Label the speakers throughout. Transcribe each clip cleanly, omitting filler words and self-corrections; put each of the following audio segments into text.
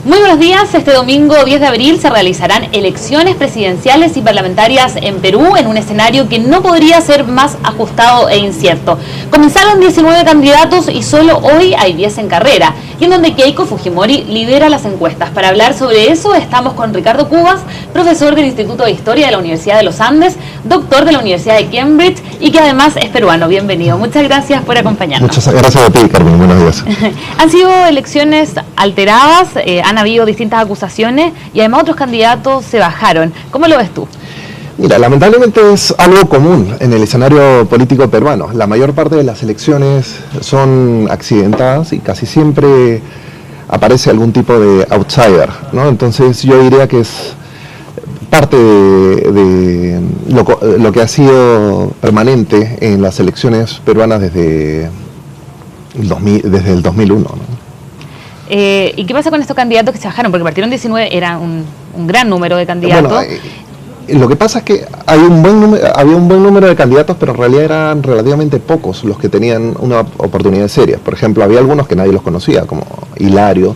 Speaker 1: Muy buenos días. Este domingo 10 de abril se realizarán elecciones presidenciales y parlamentarias en Perú en un escenario que no podría ser más ajustado e incierto. Comenzaron 19 candidatos y solo hoy hay 10 en carrera, y en donde Keiko Fujimori lidera las encuestas. Para hablar sobre eso estamos con Ricardo Cubas, profesor del Instituto de Historia de la Universidad de los Andes, doctor de la Universidad de Cambridge y que además es peruano. Bienvenido. Muchas gracias por acompañarnos.
Speaker 2: Muchas gracias a ti, Carmen. Buenos días.
Speaker 1: Han sido elecciones alteradas, han habido distintas acusaciones y además otros candidatos se bajaron. ¿Cómo lo ves tú?
Speaker 2: Mira, lamentablemente es algo común en el escenario político peruano. La mayor parte de las elecciones son accidentadas y casi siempre aparece algún tipo de outsider, ¿no? Entonces yo diría que es parte de lo que ha sido permanente en las elecciones peruanas desde el 2001, ¿no?
Speaker 1: ¿Y qué pasa con estos candidatos que se bajaron? Porque partieron 19, era un gran número de candidatos.
Speaker 2: Bueno, lo que pasa es que había un buen número de candidatos, pero en realidad eran relativamente pocos los que tenían una oportunidad seria. Por ejemplo, había algunos que nadie los conocía, como Hilario,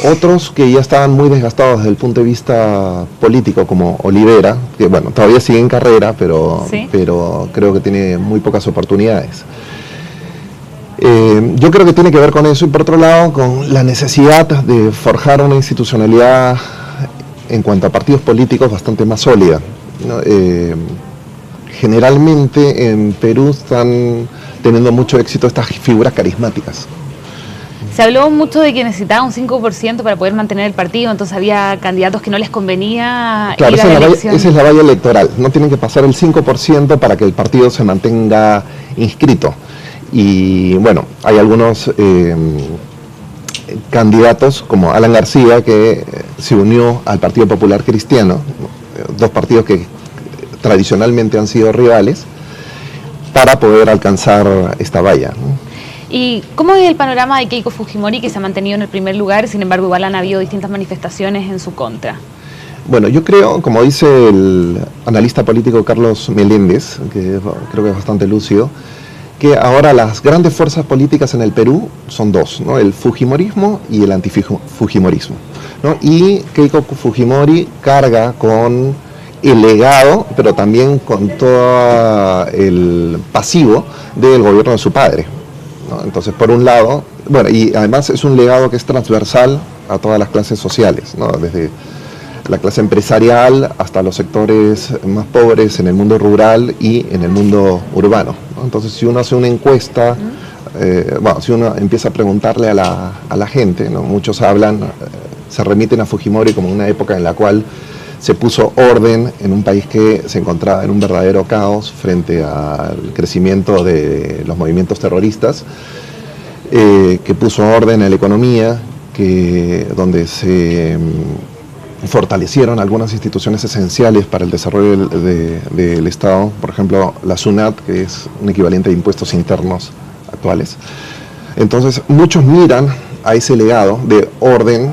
Speaker 2: otros que ya estaban muy desgastados desde el punto de vista político, como Olivera, que bueno, todavía sigue en carrera, pero,
Speaker 1: ¿sí?
Speaker 2: pero creo que tiene muy pocas oportunidades. Yo creo que tiene que ver con eso y por otro lado con la necesidad de forjar una institucionalidad en cuanto a partidos políticos bastante más sólida, ¿no? Generalmente en Perú están teniendo mucho éxito estas figuras carismáticas.
Speaker 1: Se habló mucho de que necesitaba un 5% para poder mantener el partido, entonces había candidatos que no les convenía ir a la elección.
Speaker 2: Esa es la valla electoral, no tienen que pasar el 5% para que el partido se mantenga inscrito. Y bueno, hay algunos candidatos como Alan García que se unió al Partido Popular Cristiano, dos partidos que tradicionalmente han sido rivales, para poder alcanzar esta valla, ¿no?
Speaker 1: ¿Y cómo es el panorama de Keiko Fujimori, que se ha mantenido en el primer lugar, sin embargo igual han habido distintas manifestaciones en su contra?
Speaker 2: Bueno, yo creo, como dice el analista político Carlos Meléndez, que creo que es bastante lúcido, que ahora las grandes fuerzas políticas en el Perú son dos, ¿no? El fujimorismo y el antifujimorismo, ¿no? Y Keiko Fujimori carga con el legado, pero también con todo el pasivo del gobierno de su padre, ¿no? Entonces, por un lado, bueno, y además es un legado que es transversal a todas las clases sociales, ¿no? Desde la clase empresarial hasta los sectores más pobres en el mundo rural y en el mundo urbano, ¿no? Entonces, si uno hace una encuesta, bueno, si uno empieza a preguntarle a la gente, ¿no? Muchos hablan, se remiten a Fujimori como una época en la cual se puso orden en un país que se encontraba en un verdadero caos frente al crecimiento de los movimientos terroristas, que puso orden en la economía, donde se fortalecieron algunas instituciones esenciales para el desarrollo del Estado, por ejemplo la SUNAT, que es un equivalente de impuestos internos actuales. Entonces muchos miran a ese legado de orden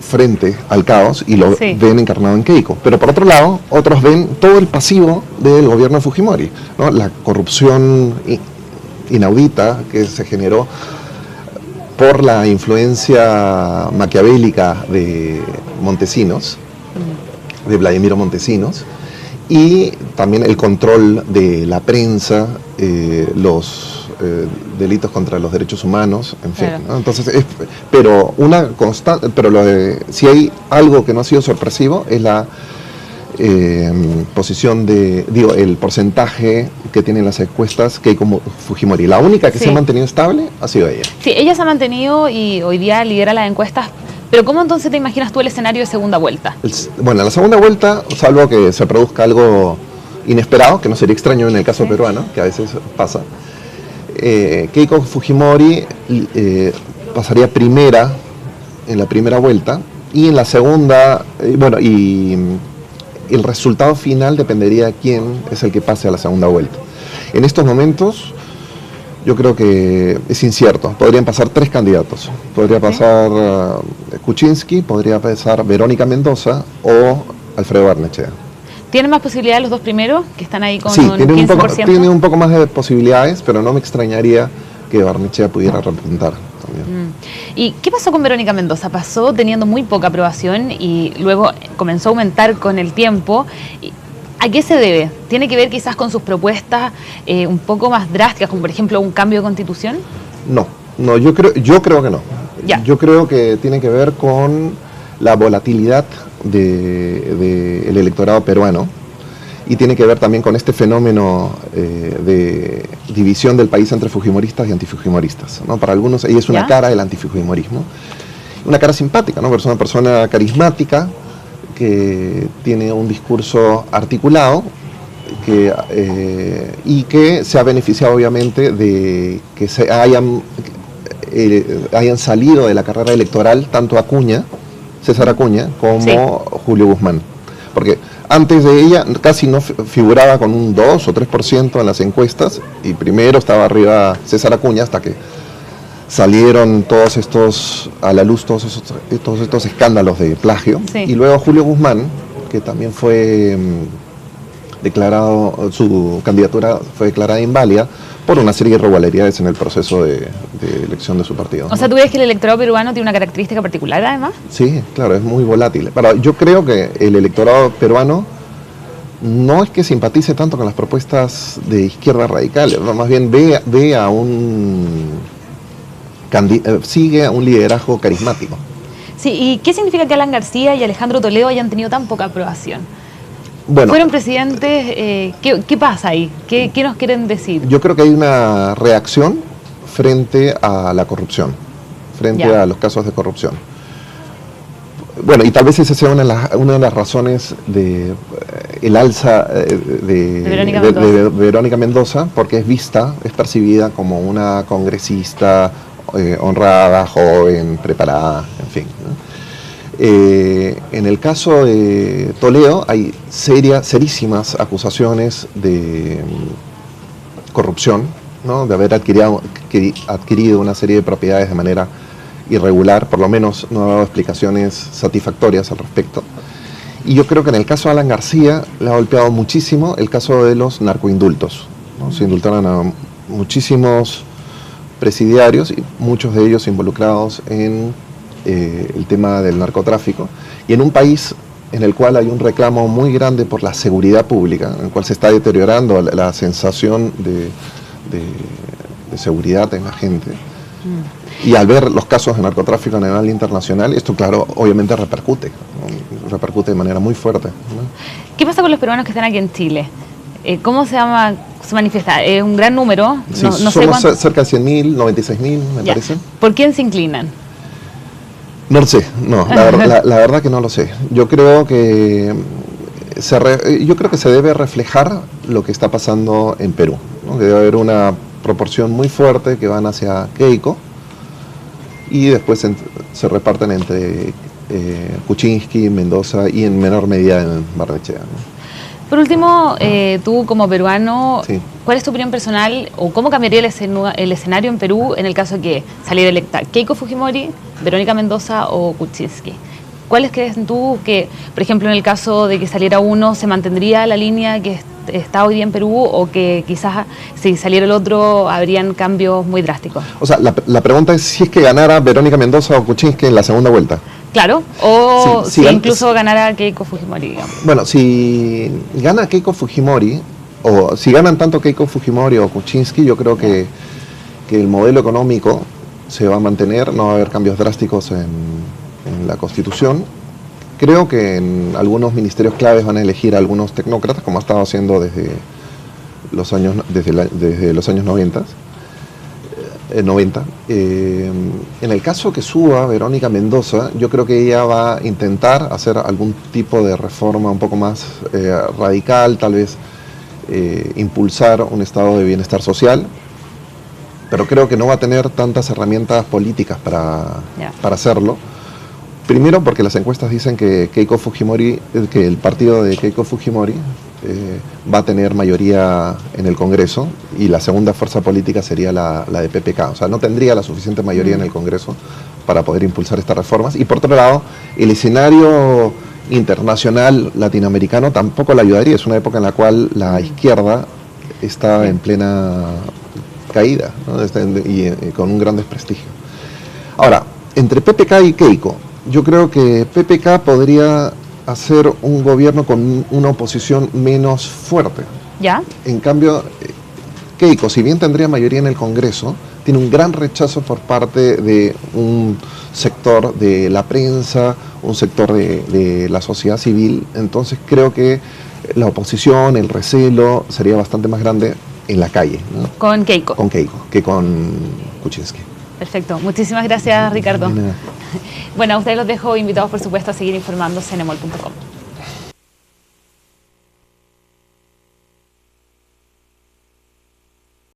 Speaker 2: frente al caos y lo ven encarnado en Keiko, pero por otro lado otros ven todo el pasivo del gobierno de Fujimori, ¿no? La corrupción inaudita que se generó por la influencia maquiavélica de Montesinos, de Vladimiro Montesinos, y también el control de la prensa, los delitos contra los derechos humanos, en fin, ¿no? Entonces, pero una constante, si hay algo que no ha sido sorpresivo es la posición el porcentaje que tienen las encuestas que hay como Fujimori. La única que se ha mantenido estable ha sido ella.
Speaker 1: Sí, ella se ha mantenido y hoy día lidera las encuestas, pero ¿cómo entonces te imaginas tú el escenario de segunda vuelta?
Speaker 2: Bueno, en la segunda vuelta, salvo que se produzca algo inesperado, que no sería extraño en el caso peruano, que a veces pasa, Keiko Fujimori pasaría primera en la primera vuelta y en la segunda, el resultado final dependería de quién es el que pase a la segunda vuelta. En estos momentos yo creo que es incierto. Podrían pasar tres candidatos. Podría pasar Kuczynski, podría pasar Verónica Mendoza o Alfredo Barnechea.
Speaker 1: ¿Tienen más posibilidades los dos primeros, que están ahí con
Speaker 2: un
Speaker 1: 15%?
Speaker 2: Tiene un poco más de posibilidades, pero no me extrañaría que Barnechea pudiera representar también.
Speaker 1: ¿Y qué pasó con Verónica Mendoza? Pasó teniendo muy poca aprobación y luego comenzó a aumentar con el tiempo. ¿A qué se debe? ¿Tiene que ver quizás con sus propuestas un poco más drásticas, como por ejemplo un cambio de constitución?
Speaker 2: No, yo creo que no.
Speaker 1: Ya.
Speaker 2: Yo creo que tiene que ver con la volatilidad del electorado peruano y tiene que ver también con este fenómeno de división del país entre fujimoristas y antifujimoristas, ¿no? Para algunos ella es una cara del antifujimorismo, una cara simpática, ¿no? Es una persona carismática que tiene un discurso articulado y que se ha beneficiado obviamente de que se hayan salido de la carrera electoral tanto César Acuña, como Julio Guzmán. Porque antes de ella casi no figuraba con un 2 o 3% en las encuestas y primero estaba arriba César Acuña hasta que salieron a la luz todos estos escándalos de plagio. Y luego Julio Guzmán, que también fue su candidatura fue declarada inválida por una serie de irregularidades en el proceso de elección de su partido.
Speaker 1: O sea, ¿tú ves que el electorado peruano tiene una característica particular además?
Speaker 2: Sí, claro, es muy volátil. Pero yo creo que el electorado peruano no es que simpatice tanto con las propuestas de izquierda radical, más bien sigue a un liderazgo carismático.
Speaker 1: Sí, ¿y qué significa que Alan García y Alejandro Toledo hayan tenido tan poca aprobación?
Speaker 2: Bueno,
Speaker 1: fueron presidentes, ¿qué pasa ahí? ¿Qué nos quieren decir?
Speaker 2: Yo creo que hay una reacción frente a la corrupción, frente a los casos de corrupción. Bueno, y tal vez esa sea una de las razones de el alza de Verónica Mendoza, porque es percibida como una congresista honrada, joven, preparada, en fin, ¿no? En el caso de Toledo hay serísimas acusaciones de corrupción, ¿no? De haber adquirido una serie de propiedades de manera irregular, por lo menos no ha dado explicaciones satisfactorias al respecto. Y yo creo que en el caso de Alan García le ha golpeado muchísimo el caso de los narcoindultos, ¿no? Se indultaron a muchísimos presidiarios y muchos de ellos involucrados en el tema del narcotráfico, y en un país en el cual hay un reclamo muy grande por la seguridad pública, en el cual se está deteriorando la sensación de seguridad en la gente. Y al ver los casos de narcotráfico a nivel internacional, esto claro, obviamente repercute, ¿no? Repercute de manera muy fuerte, ¿no?
Speaker 1: ¿Qué pasa con los peruanos que están aquí en Chile? ¿Cómo se manifiesta? ¿Es un gran número?
Speaker 2: Sí, no somos cerca de 100.000, 96.000 me parece.
Speaker 1: ¿Por quién se inclinan?
Speaker 2: No lo sé, la verdad que no lo sé. Yo creo que se debe reflejar lo que está pasando en Perú, ¿no? Que debe haber una proporción muy fuerte que van hacia Keiko y después se reparten entre Kuczynski, Mendoza y en menor medida en Barnechea, ¿no?
Speaker 1: Por último, tú como peruano, ¿cuál es tu opinión personal o cómo cambiaría el escenario en Perú en el caso de que saliera electa Keiko Fujimori, Verónica Mendoza o Kuczynski? ¿Cuáles crees tú que, por ejemplo, en el caso de que saliera uno, se mantendría la línea que está hoy día en Perú o que quizás si saliera el otro habrían cambios muy drásticos? O sea,
Speaker 2: la pregunta es si es que ganara Verónica Mendoza o Kuczynski en la segunda vuelta.
Speaker 1: Claro, o si incluso ganara Keiko Fujimori, digamos. Bueno,
Speaker 2: si gana Keiko Fujimori, o si ganan tanto Keiko Fujimori o Kuczynski, yo creo que el modelo económico se va a mantener, no va a haber cambios drásticos en la Constitución. Creo que en algunos ministerios claves van a elegir a algunos tecnócratas, como ha estado haciendo desde los años 90. En el caso que suba Verónica Mendoza, yo creo que ella va a intentar hacer algún tipo de reforma un poco más radical, tal vez impulsar un estado de bienestar social, pero creo que no va a tener tantas herramientas políticas para hacerlo. Primero porque las encuestas dicen que el partido de Keiko Fujimori va a tener mayoría en el Congreso y la segunda fuerza política sería la de PPK. O sea, no tendría la suficiente mayoría en el Congreso para poder impulsar estas reformas. Y por otro lado, el escenario internacional latinoamericano tampoco la ayudaría. Es una época en la cual la izquierda está en plena caída, ¿no? Y con un gran desprestigio. Ahora, entre PPK y Keiko, yo creo que PPK podría hacer un gobierno con una oposición menos fuerte.
Speaker 1: ¿Ya?
Speaker 2: En cambio, Keiko, si bien tendría mayoría en el Congreso, tiene un gran rechazo por parte de un sector de la prensa, un sector de la sociedad civil. Entonces creo que la oposición, el recelo, sería bastante más grande en la calle, ¿no?
Speaker 1: Con Keiko.
Speaker 2: Con Keiko, que con Kuczynski.
Speaker 1: Perfecto. Muchísimas gracias, Ricardo. Bueno, a ustedes los dejo invitados, por supuesto, a seguir informándose en emol.com.